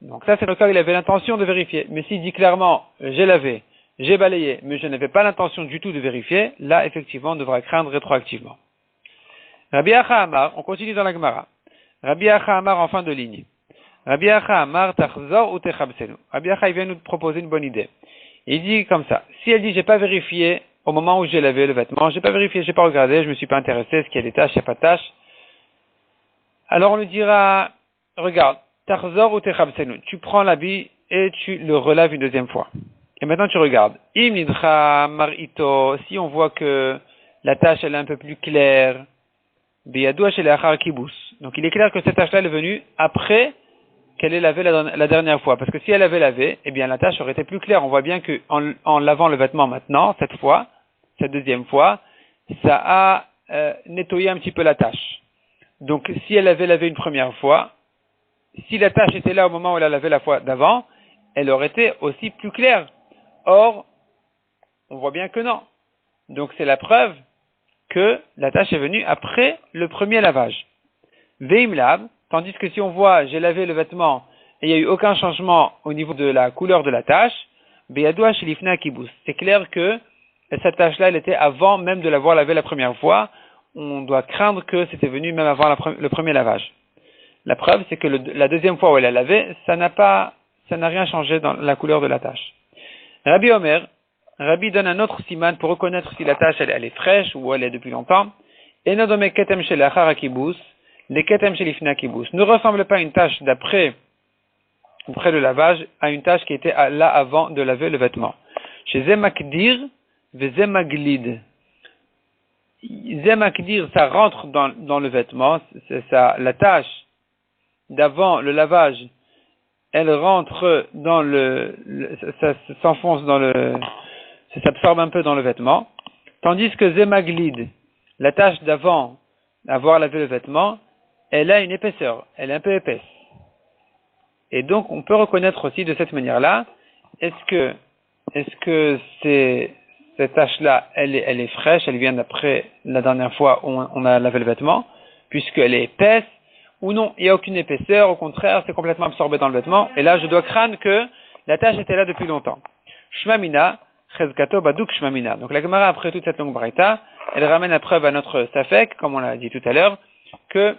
Donc ça, c'est le cas où il avait l'intention de vérifier. Mais s'il dit clairement, j'ai lavé, j'ai balayé, mais je n'avais pas l'intention du tout de vérifier, là, effectivement, on devra craindre rétroactivement. Rabbi Acha Amar, on continue dans la Gemara. Rabbi Acha Amar en fin de ligne. Rabbi Acha Amar tachzor ou techabsenu. Rabbi Acha, il vient nous proposer une bonne idée. Il dit comme ça. Si elle dit, j'ai pas vérifié au moment où j'ai lavé le vêtement, j'ai pas vérifié, j'ai pas regardé, je me suis pas intéressé, est-ce qu'il y a des tâches, il n'y a pas de tâches. Alors on lui dira, regarde, tachzor ou techabsenu. Tu prends l'habit et tu le relaves une deuxième fois. Et maintenant tu regardes. Im nidcha marito. Si on voit que la tâche elle est un peu plus claire, biyadua shel achar kibus. Donc il est clair que cette tâche-là elle est venue après qu'elle ait lavé la dernière fois. Parce que si elle avait lavé, eh bien la tâche aurait été plus claire. On voit bien que en lavant le vêtement maintenant, cette deuxième fois, ça a nettoyé un petit peu la tâche. Donc si elle avait lavé une première fois, si la tâche était là au moment où elle a lavé la fois d'avant, elle aurait été aussi plus claire. Or, on voit bien que non. Donc c'est la preuve que la tâche est venue après le premier lavage. Veim lab, tandis que si on voit j'ai lavé le vêtement et il n'y a eu aucun changement au niveau de la couleur de la tâche, beyadoua shelifna kibus. C'est clair que cette tâche-là, elle était avant même de l'avoir lavé la première fois. On doit craindre que c'était venu même avant le premier lavage. La preuve, c'est que la deuxième fois où elle a lavé, ça n'a rien changé dans la couleur de la tâche. Rabbi Omer, Rabbi donne un autre siman pour reconnaître si la tâche elle est fraîche ou elle est depuis longtemps. Et nodome ketem shel achar kibus, les ketem shel ifna kibus. Ne ressemble pas une tâche d'après le lavage à une tâche qui était là avant de laver le vêtement. Chez Zemakdir, Vezemaglid. Zemakdir, ça rentre dans le vêtement, c'est ça, la tâche d'avant le lavage, elle rentre dans ça s'enfonce ça s'absorbe un peu dans le vêtement, tandis que Zemaglid, la tâche d'avant avoir lavé le vêtement, elle a une épaisseur, elle est un peu épaisse. Et donc, on peut reconnaître aussi de cette manière-là, est-ce que cette tâche-là, elle est fraîche, elle vient d'après la dernière fois où on a lavé le vêtement, puisqu'elle est épaisse, ou non, il n'y a aucune épaisseur, au contraire, c'est complètement absorbé dans le vêtement, et là, je dois craindre que la tâche était là depuis longtemps. Shmamina, chezkato baduk shmamina. Donc, la Gemara, après toute cette longue braïta, elle ramène à preuve à notre safek, comme on l'a dit tout à l'heure, que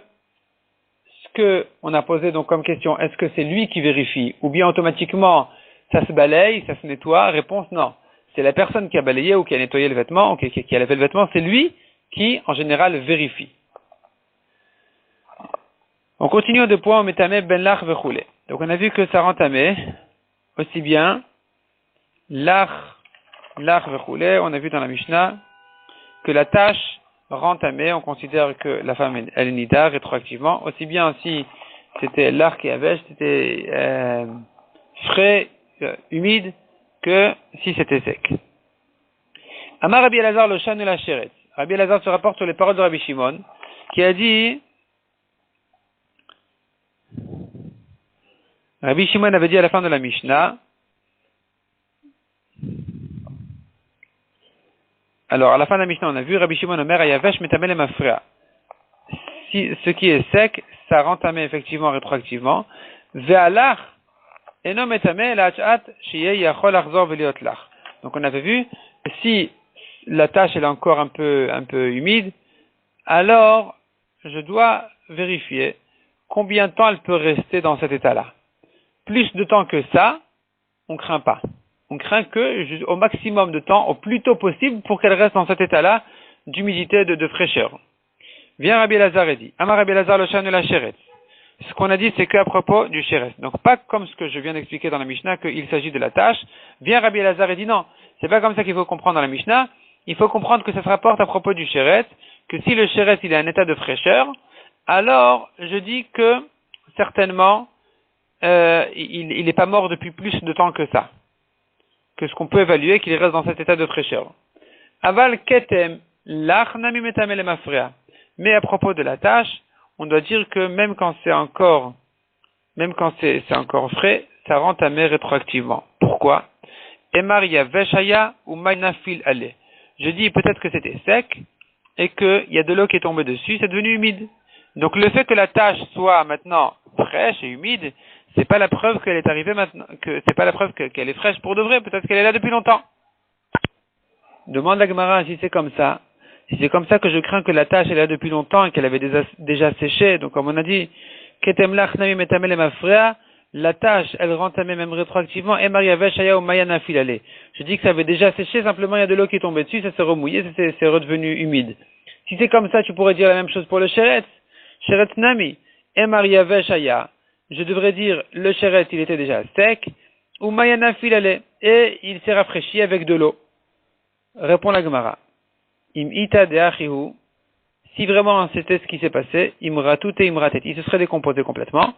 ce que on a posé donc comme question, est-ce que c'est lui qui vérifie, ou bien automatiquement, ça se balaye, ça se nettoie? Réponse, non. C'est la personne qui a balayé ou qui a nettoyé le vêtement, ou qui a lavé le vêtement, c'est lui qui, en général, vérifie. On continue au deux points, metamé ben lach vechoulé. Donc on a vu que ça rend tamé, aussi bien lach vechoulé, on a vu dans la Mishnah que la tâche rend tamé, on considère que la femme elle est nida rétroactivement, aussi bien si c'était lach et avèche, c'était frais, humide, que si c'était sec. Amar Rabbi Elazar le shan la sheret. Rabbi Elazar se rapporte sur les paroles de Rabbi Shimon, qui a dit, Rabbi Shimon avait dit à la fin de la Mishnah, alors à la fin de la Mishnah on a vu Rabbi Shimon Omer ayavesh metamel mafrea. Si ce qui est sec, ça rend tamé effectivement rétroactivement. Ve'alach eno metamel la'achat sheyeh yachol achzor veliot lach. Donc on avait vu, si la tâche elle est encore un peu humide, alors je dois vérifier combien de temps elle peut rester dans cet état-là. Plus de temps que ça, on craint pas. On craint que au maximum de temps, au plus tôt possible, pour qu'elle reste dans cet état-là d'humidité, de fraîcheur. Vient Rabbi Elazar et dit, Amar Rabbi Elazar le shan la sheret. ce qu'on a dit, c'est qu'à propos du Sheretz. Donc, pas comme ce que je viens d'expliquer dans la Mishnah, qu'il s'agit de la tâche. Bien Rabbi Elazar et dit non. C'est pas comme ça qu'il faut comprendre dans la Mishnah. Il faut comprendre que ça se rapporte à propos du Sheretz, que si le Sheretz, il est en état de fraîcheur, alors, je dis que, certainement, il n'est pas mort depuis plus de temps que ça. Que ce qu'on peut évaluer, qu'il reste dans cet état de fraîcheur. Aval ketem, lach nami metame le mafrea. Mais à propos de la tâche, on doit dire que même quand c'est encore frais, ça rend tamé rétroactivement. Pourquoi? Emaria veshaya ou maynafil ale. Je dis peut-être que c'était sec et qu'il y a de l'eau qui est tombée dessus, c'est devenu humide. Donc le fait que la tâche soit maintenant fraîche et humide, c'est pas la preuve qu'elle est arrivée maintenant, que c'est pas la preuve qu'elle est fraîche pour de vrai. Peut-être qu'elle est là depuis longtemps. Demande la Gemara si c'est comme ça. Si c'est comme ça que je crains que la tâche est là depuis longtemps et qu'elle avait déjà séché, donc comme on a dit, ketem lach nami metame le mafrea, la tâche, elle rend tamé même rétroactivement, et Maria veshaya ou mayana filale. Je dis que ça avait déjà séché, simplement il y a de l'eau qui est tombée dessus, ça s'est remouillé, c'est redevenu humide. Si c'est comme ça, tu pourrais dire la même chose pour le sheretz. Sheretz nami, et Maria veshaya. Je devrais dire, le sheretz, il était déjà sec, ou mayana filale, et il s'est rafraîchi avec de l'eau. Répond la Gemara. Im ita de achihu, si vraiment c'était ce qui s'est passé, imratut et imratet, il se serait décomposé complètement.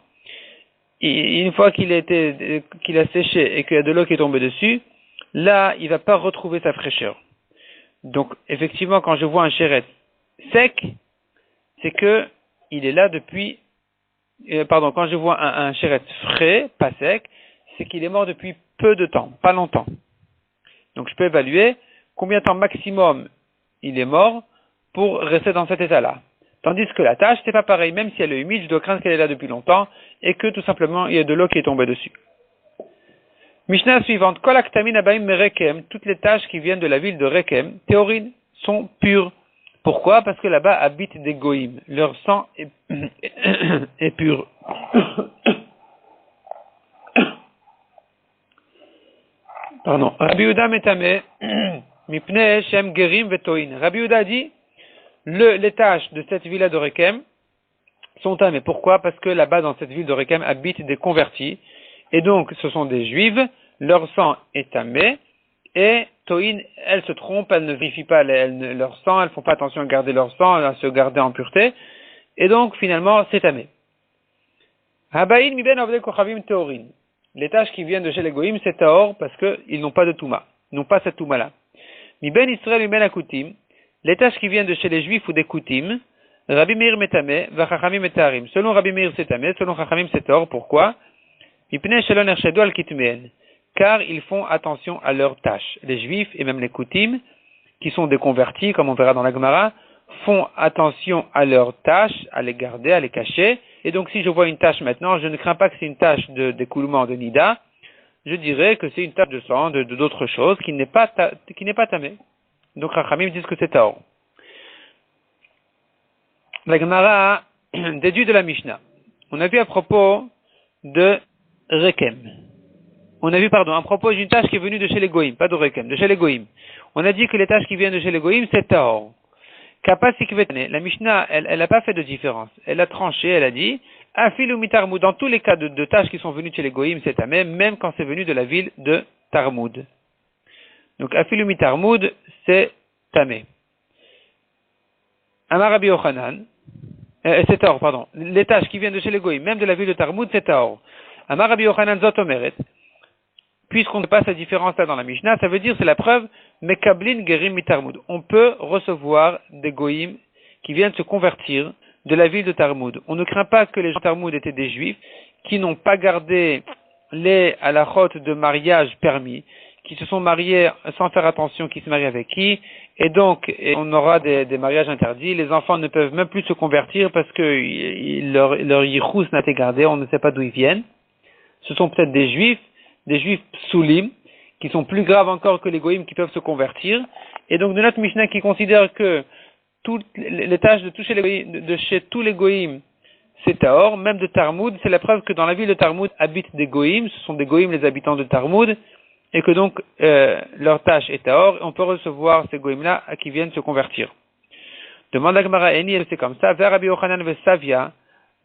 Et une fois qu'il a séché et qu'il y a de l'eau qui est tombée dessus, là, il va pas retrouver sa fraîcheur. Donc, effectivement, quand je vois un sheretz sec, c'est que il est là depuis, quand je vois un sheretz frais, pas sec, c'est qu'il est mort depuis peu de temps, pas longtemps. Donc, je peux évaluer combien de temps maximum il est mort pour rester dans cet état-là. Tandis que la tâche, c'est pas pareil. Même si elle est humide, je dois craindre qu'elle est là depuis longtemps et que tout simplement, il y a de l'eau qui est tombée dessus. Mishnah suivante. Kol aktamin abaim merekem, toutes les tâches qui viennent de la ville de Rekem, théorine, sont pures. Pourquoi? Parce que là-bas habitent des goïms. Leur sang est pur. Pardon. Rabbi Yehuda metame, mipnei shem gerim vetoin. Rabbi Yehuda dit, les tâches de cette ville de Rekem sont tamées. Pourquoi? Parce que là-bas, dans cette ville de Rekem, habitent des convertis. Et donc, ce sont des juifs. Leur sang est tamé. Et Toïn, elles se trompent, elles ne vérifient pas leur sang, elles font pas attention à garder leur sang, à se garder en pureté. Et donc, finalement, c'est tamé. Habaïn mi ben avdei kochavim teorin. Les tâches qui viennent de chez les goïms, c'est taor parce qu'ils n'ont pas de touma. Ils n'ont pas cette touma-là. Mi ben Israël mi ben akutim. Les tâches qui viennent de chez les juifs ou des koutim, Rabbi Meir metame, va chachamim metarim. Selon Rabbi Meir c'est tamé, selon chachamim c'est taor. Pourquoi? Mipnei shelon ershedu al kitmeen. Car ils font attention à leurs tâches. Les juifs et même les koutim, qui sont des convertis, comme on verra dans la Gemara, font attention à leurs tâches, à les garder, à les cacher. Et donc si je vois une tâche maintenant, je ne crains pas que c'est une tâche d'écoulement de nida, je dirais que c'est une tâche de sang, d'autres choses, qui n'est pas tamé. Donc Rachamim disent que c'est taor. La Gemara déduit de la Mishnah. On a vu à propos de Rekem. À propos d'une tâche qui est venue de chez les Goïm, pas de Rekem, de chez les Goïm. On a dit que les tâches qui viennent de chez les Goïm, c'est taor. La Mishnah, elle n'a pas fait de différence. Elle a tranché, elle a dit, Afil ou mitarmoud, dans tous les cas de tâches qui sont venues de chez les Goïm, c'est tamé, même quand c'est venu de la ville de Tarmoud. Donc, Afil ou mitarmoud, c'est tamé. Amar Rabbi Yochanan, c'est taor, pardon. Les tâches qui viennent de chez les Goïm, même de la ville de Tarmoud, c'est taor. Amar Rabbi Yochanan zot omeret. Puisqu'on ne passe la différence là dans la Mishnah, ça veut dire, c'est la preuve, Mekablin Gerim Mitarmoud. On peut recevoir des Goïm qui viennent se convertir de la ville de Tarmoud. On ne craint pas que les gens de Tarmoud étaient des Juifs qui n'ont pas gardé les halachot de mariage permis, qui se sont mariés sans faire attention qui se marient avec qui, et donc on aura des mariages interdits. Les enfants ne peuvent même plus se convertir parce que leur yichus n'a été gardé, on ne sait pas d'où ils viennent. Ce sont peut-être des Juifs psoulim, qui sont plus graves encore que les goïms qui peuvent se convertir. Et donc de notre Mishnah qui considère que toutes les tâches de chez tous les goïms, c'est taor, même de Tarmoud, c'est la preuve que dans la ville de Tarmoud habitent des goïms, ce sont des goïms les habitants de Tarmoud, et que donc leur tâche est taor, et on peut recevoir ces goïms-là qui viennent se convertir. Demande la Gemara Eni, elle c'est comme ça, vers Rabbi Yochanan Vesavia,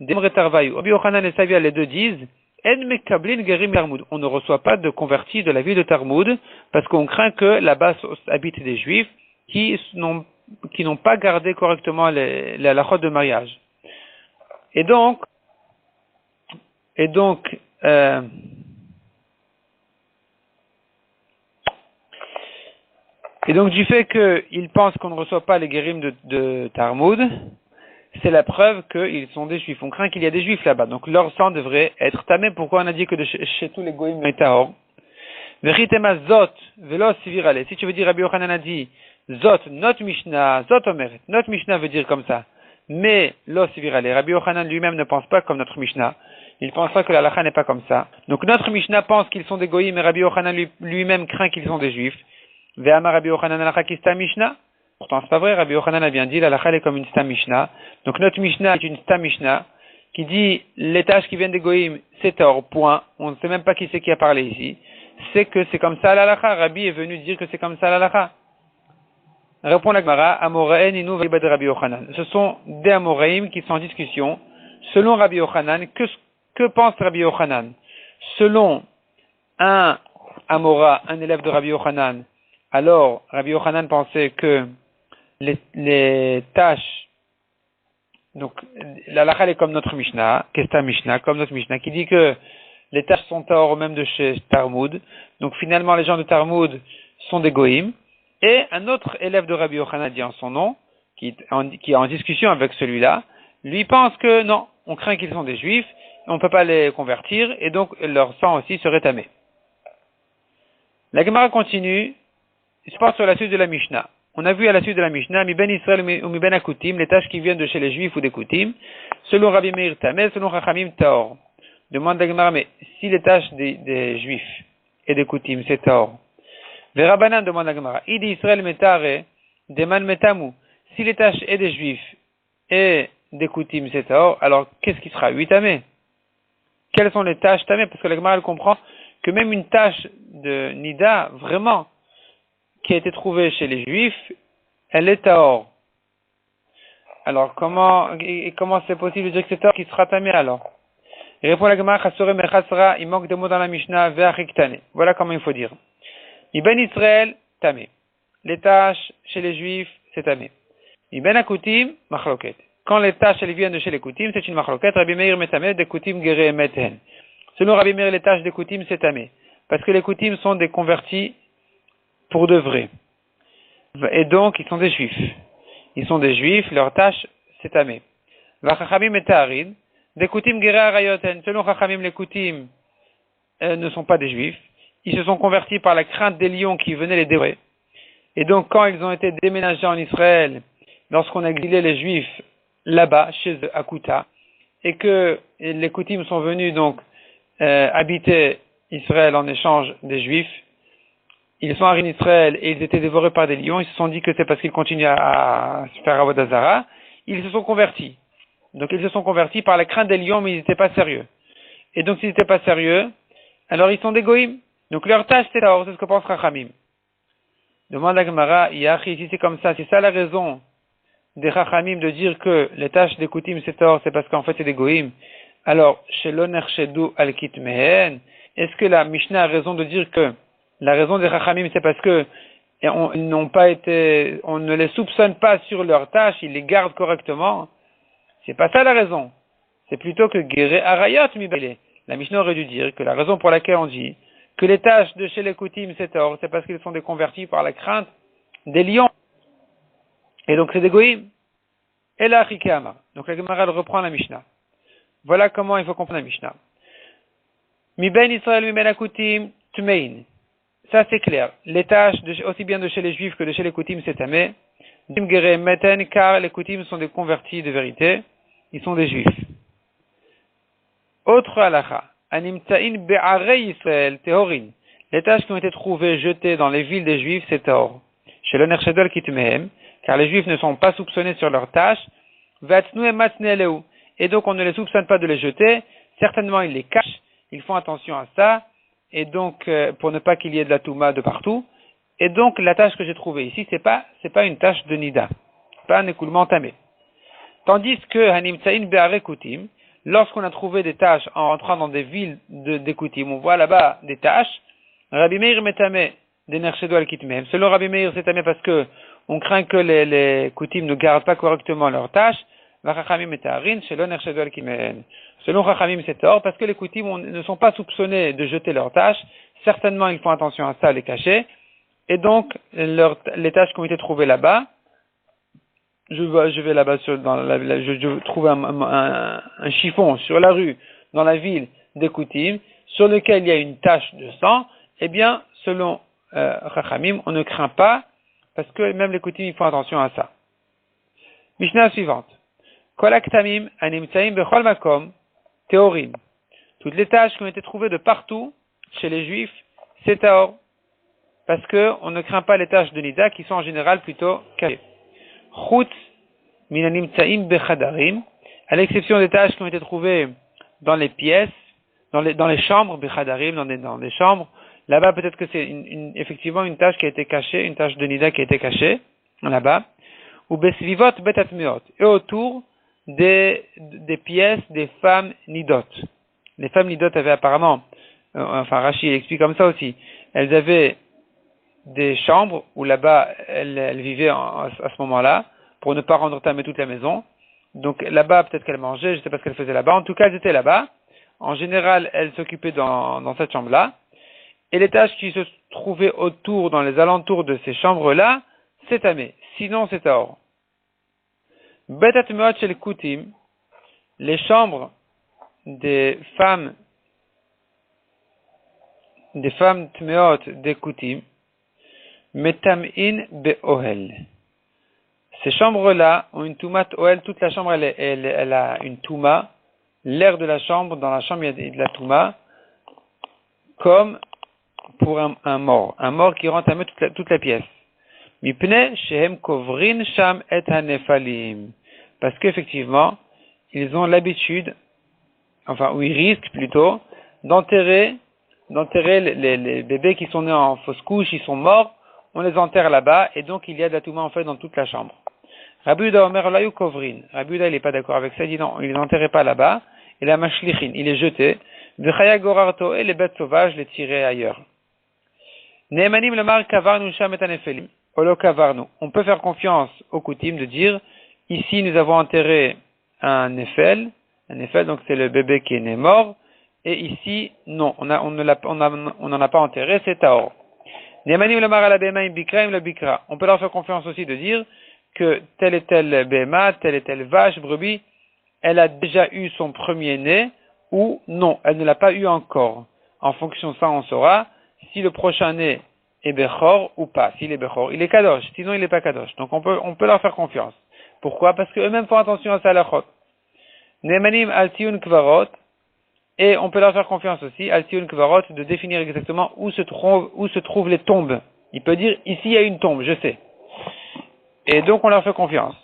Demre Tarvayu. Rabbi Yochanan et Savia, les deux disent, En mekablin gerim Tarmoud. On ne reçoit pas de convertis de la ville de Tarmoud parce qu'on craint que là-bas habitent des juifs qui n'ont pas gardé correctement la halachot de mariage. Et donc, du fait qu'ils pensent qu'on ne reçoit pas les guérim de Tarmoud, c'est la preuve qu'ils sont des juifs. On craint qu'il y a des juifs là-bas. Donc leur sang devrait être tamé. Pourquoi on a dit que chez tous les goïm est tahor? Veritema zot, velo sivirale. Si tu veux dire, Rabbi Yochanan a dit, zot, not Mishnah, zot omeret. Notre Mishnah veut dire comme ça. Mais, lo sivirale. Rabbi Yochanan lui-même ne pense pas comme notre Mishnah. Il ne pense pas que la halakha n'est pas comme ça. Donc notre Mishnah pense qu'ils sont des goïm, et Rabbi Yochanan lui-même craint qu'ils sont des juifs. Ve'ama Rabbi Yochanan halakha kista Mishnah. Pourtant, c'est pas vrai. Rabbi Yochanan a bien dit, la halakha est comme une stam Mishnah. Donc notre Mishnah est une stam Mishnah qui dit, les tâches qui viennent des goïm, c'est tort, point. On ne sait même pas qui c'est qui a parlé ici. C'est que c'est comme ça la halakha. Rabbi est venu dire que c'est comme ça la halakha. Répond la Gemara, Amoraen inu v'ibad Rabbi Yochanan. Ce sont des Amoraïm qui sont en discussion. Selon Rabbi Yochanan, que pense Rabbi Yochanan? Selon un Amora, un élève de Rabbi Yochanan, alors Rabbi Yochanan pensait que les tâches, donc la halakha est comme notre Mishnah, Kesta Mishnah, comme notre Mishnah, qui dit que les tâches sont hors même de chez Tarmoud. Donc finalement les gens de Tarmoud sont des goïm. Et un autre élève de Rabbi Yochanan dit en son nom, qui est en discussion avec celui-là, lui pense que non, on craint qu'ils sont des juifs, on ne peut pas les convertir, et donc leur sang aussi serait tamé. La Gemara continue, il se porte sur la suite de la Mishnah. On a vu à la suite de la Mishnah, mi ben Israël ou mi ben Akutim, les tâches qui viennent de chez les juifs ou des Kutim, selon Rabbi Meir tamé, selon Chachamim taor. Demande la Gemara, mais si les tâches des juifs et des Kutim, c'est taor. Verabanan demande la Gemara, idi Israël metare, deman metamu. Si les tâches et des juifs et des Kutim, c'est taor, alors qu'est-ce qui sera? 8 tamé. Quelles sont les tâches tamées? Parce que la Gemara, elle comprend que même une tâche de Nida, vraiment, qui a été trouvée chez les Juifs, elle est tahor. Alors, comment c'est possible de dire que c'est tahor qui sera tamé alors? Il répond la Gemara, Chassore Mechasra, il manque des mots dans la Mishnah, Ve'achiktane. Voilà comment il faut dire. Iben Israël, tamé. Les tâches chez les Juifs, c'est tamé. Iben Akutim, machloket. Quand les tâches elles viennent de chez les Kutim, c'est une machloket. Rabbi Meir metamé, des Kutim gere meten. Selon Rabbi Meir, les tâches des Kutim, c'est tamé. Parce que les Kutim sont des convertis pour de vrai. Et donc, ils sont des Juifs. Ils sont des Juifs, leur tâche, c'est tamé. Vachachamim et Taharid, des Kutim gere arayoten. Selon Chachamim, les Kutim ne sont pas des Juifs. Ils se sont convertis par la crainte des lions qui venaient les dévorer. Et donc, quand ils ont été déménagés en Israël, lorsqu'on a exilé les Juifs là-bas, chez eux, à Kouta, et que les Koutim sont venus donc habiter Israël en échange des Juifs, ils sont arrivés en Israël et ils étaient dévorés par des lions, ils se sont dit que c'est parce qu'ils continuaient à se faire Avodah Zara, ils se sont convertis. Donc ils se sont convertis par la crainte des lions, mais ils n'étaient pas sérieux. Et donc s'ils n'étaient pas sérieux, alors ils sont des goïm. Donc leur tâche c'est là, c'est ce que pense Chachamim. Demande à Gemara, Yachi, si c'est comme ça, c'est ça la raison des Chachamim de dire que les tâches des Koutim c'est tort, c'est parce qu'en fait c'est des goïm. Alors, chez l'Onershedou al-Kitmehen, est-ce que la Mishnah a raison de dire que la raison des Chachamim c'est parce que on ne les soupçonne pas sur leurs tâches, ils les gardent correctement? C'est pas ça la raison. C'est plutôt que Gere Arayot Mibele. La Mishnah aurait dû dire que la raison pour laquelle on dit que les tâches de chez les Koutim c'est tort, c'est parce qu'ils sont des convertis par la crainte des lions. Et donc c'est des goïm. Et là, Chikama. Donc la Gemara reprend la Mishnah. Voilà comment il faut comprendre la Mishnah. Mi ben Israël, mi ben Akutim, Tmein. Ça c'est clair. Les tâches, aussi bien de chez les Juifs que de chez les Koutim, c'est tamé. Dimgere Meten, car les Koutim sont des convertis de vérité. Ils sont des Juifs. Autre halakha. Animta'in be'arei Israël, tehorin. Les tâches qui ont été trouvées, jetées dans les villes des Juifs, c'est tahor. Chez le Nershedol Kitmehem, car les Juifs ne sont pas soupçonnés sur leurs tâches. Vatsnu et matsneleu. Et donc on ne les soupçonne pas de les jeter, certainement ils les cachent, ils font attention à ça, et donc pour ne pas qu'il y ait de la touma de partout. Et donc la tâche que j'ai trouvée ici, c'est pas une tâche de nida, pas un écoulement tamé. Tandis que hanimtsaïn be'are kutim, lorsqu'on a trouvé des tâches en rentrant dans des villes des Koutim, on voit là-bas des tâches, Rabbi Meir metame des Nerchedo al Kitmem. Selon Rabbi Meir, c'est tamé parce que on craint que les Koutim ne gardent pas correctement leurs tâches. Vachachamim metaharin shelo Nerchedo al Kitmem. Selon Chachamim, c'est tort parce que les Koutim ne sont pas soupçonnés de jeter leurs tâches. Certainement, ils font attention à ça, les cacher. Et donc, les tâches qui ont été trouvées là-bas, je vais là-bas je trouve un chiffon sur la rue, dans la ville des Koutim, sur lequel il y a une tache de sang, eh bien, selon Chachamim, on ne craint pas, parce que même les Koutim, ils font attention à ça. Mishnah suivante. Kol haktamim animtsaim bechol makom teorim. Toutes les tâches qui ont été trouvées de partout, chez les Juifs, c'est taor. Parce que on ne craint pas les tâches de Nida, qui sont en général plutôt cachées. Chutz minanim tsaim bechadarim, à l'exception des tâches qui ont été trouvées dans les pièces, dans les chambres, bechadarim, dans des chambres. Là-bas, peut-être que c'est effectivement une tâche qui a été cachée, une tâche de Nida qui a été cachée, là-bas. Ou besvivot betatmeot, et autour des pièces des femmes Nidot. Les femmes Nidot avaient apparemment, Rashi explique comme ça aussi, elles avaient des chambres où là-bas elles vivaient à ce moment-là pour ne pas rendre tamé toute la maison. Donc là-bas peut-être qu'elles mangeaient, je ne sais pas ce qu'elles faisaient là-bas. En tout cas elles étaient là-bas. En général elles s'occupaient dans cette chambre-là. Et les tâches qui se trouvaient autour, dans les alentours de ces chambres-là, c'est tamé. Sinon c'est taor. Betat meot shel kutim, les chambres des femmes tmeot des kutim, metam'in be'ohel. Ces chambres-là ont une toumat ohel, toute la chambre elle a une touma, l'air de la chambre, dans la chambre il y a de la touma, comme pour un mort qui rend tamé toute la pièce. Mipne shehem kovrin sham et hanefalim. Parce qu'effectivement, ils ont l'habitude, ou ils risquent plutôt, d'enterrer les bébés qui sont nés en fausse couche, ils sont morts, on les enterre là-bas, et donc il y a de la touma en fait dans toute la chambre. Rabbi Yehuda Omer Layu Kovrin. Rabbi Yehuda il n'est pas d'accord avec ça, il dit non, il les enterrait pas là-bas, et la mashlichin, il les jetait, Vechaya Gorarto, et les bêtes sauvages les tiraient ailleurs. Nehemanim lemar kavarnu sham et hanefelim, olo kavarnu. On peut faire confiance au coutume de dire, ici nous avons enterré un nefel, donc c'est le bébé qui est né mort, et ici, non, on n'en a pas enterré, c'est taor. On peut leur faire confiance aussi de dire que telle et telle béma, telle et telle vache, brebis, elle a déjà eu son premier né, ou non, elle ne l'a pas eu encore. En fonction de ça, on saura si le prochain né est Bechor ou pas. S'il est Bechor, il est Kadosh, sinon il n'est pas Kadosh. Donc on peut leur faire confiance. Pourquoi? Parce qu'eux-mêmes font attention à ça à la chot. Nemanim al-tiyun kvarot, et on peut leur faire confiance aussi, al-tiyun kvarot, de définir exactement où se trouvent les tombes. Il peut dire, ici il y a une tombe, je sais. Et donc on leur fait confiance.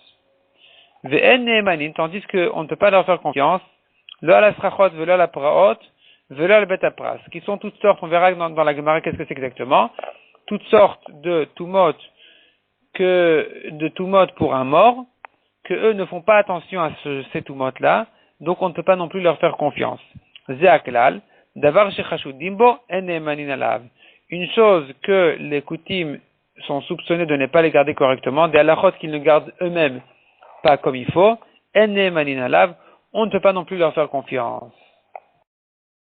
Ve'en nemanim, tandis qu'on ne peut pas leur faire confiance, lo al-asrachot, velo al-praot, velo al-betapras, qui sont toutes sortes, on verra dans la Gemara qu'est-ce que c'est exactement, toutes sortes de tumot pour un mort, que eux ne font pas attention à ces tumot-là, donc on ne peut pas non plus leur faire confiance. Zeaklal, davar shechashud dimbo, en nemanin alav. Une chose que les koutim sont soupçonnés de ne pas les garder correctement, des halachot qu'ils ne gardent eux-mêmes pas comme il faut, en nemanin alav, on ne peut pas non plus leur faire confiance.